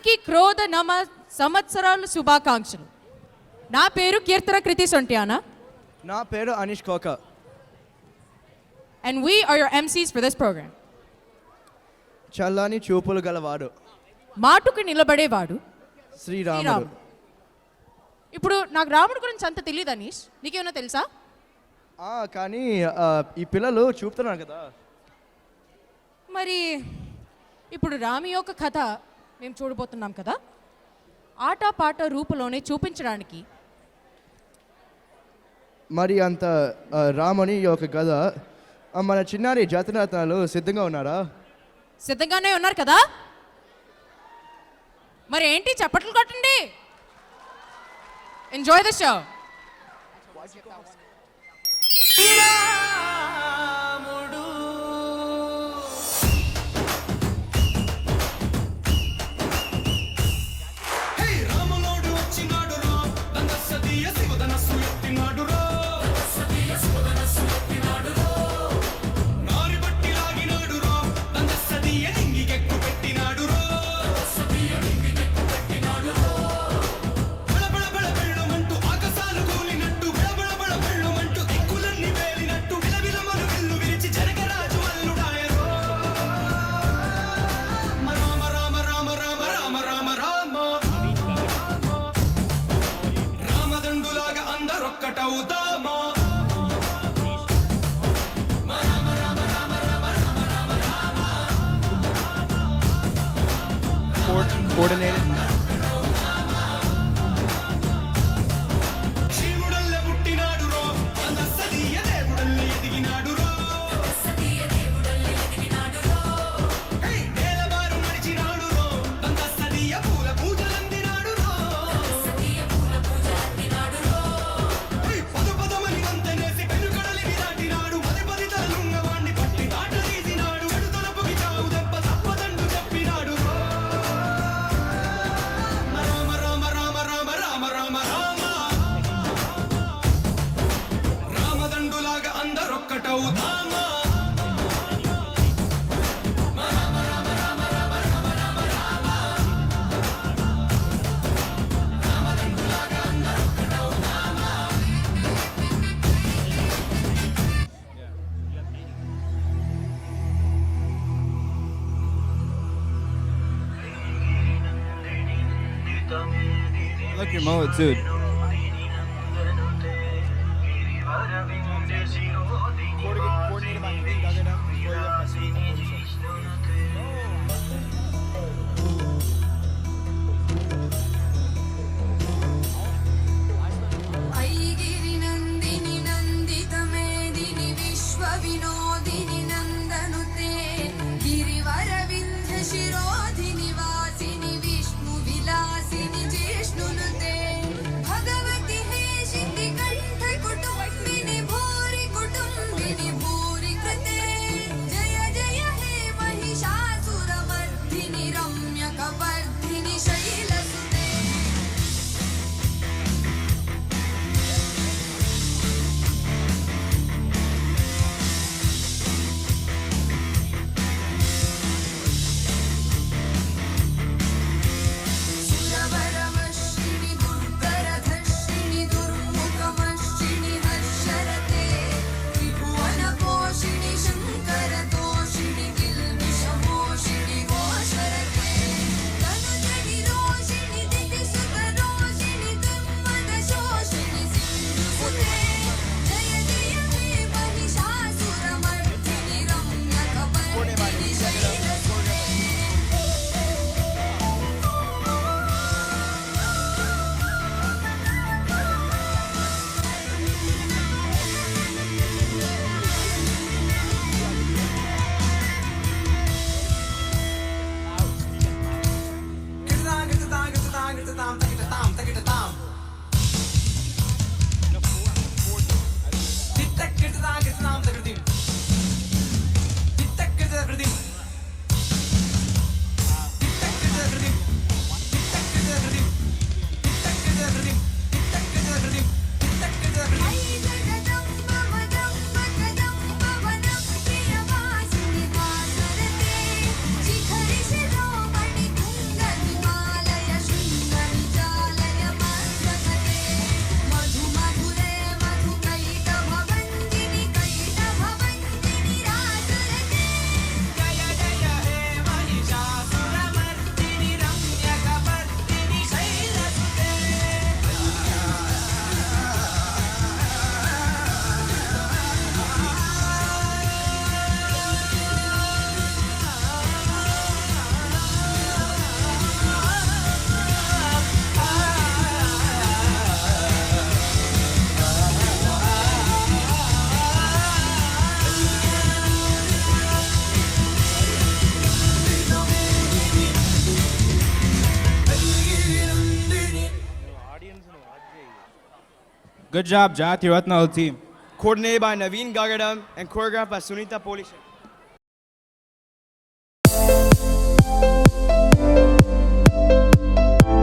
అందరికీ క్రోధ నమ సంవత్సరాలు శుభాకాంక్షలు. నా పేరు కీర్తన కృతి సొంట్యానా. నా పేరు అనీష్ కోక. And we are your MCs for this program. చల్లని చూపులు గలవాడు, మాటుకు నిలబడేవాడు శ్రీరాముడు. ఇప్పుడు నాకు రాముడి గురించి అంత తెలియదు అనీష్, నీకేమైనా తెలుసా? కానీ ఈ పిల్లలు చూపుతున్నారు కదా. మరి ఇప్పుడు రామి యొక్క కథ మేము చూడబోతున్నాం కదా, ఆటపాట రూపంలోనే చూపించడానికి. మరి అంత రాముని యొక్క కథ మన చిన్నారి జాతరత్నాలు సిద్ధంగా ఉన్నారా? సిద్ధంగానే ఉన్నారు కదా. మరి ఏంటి చప్పట్లు కొట్టండి. Enjoy the show. Coordinated. Look your mullet, dude. Good job, Jati Ratnal team. Coordinated by Naveen Gagadam and choreographed by Sunita Polishan.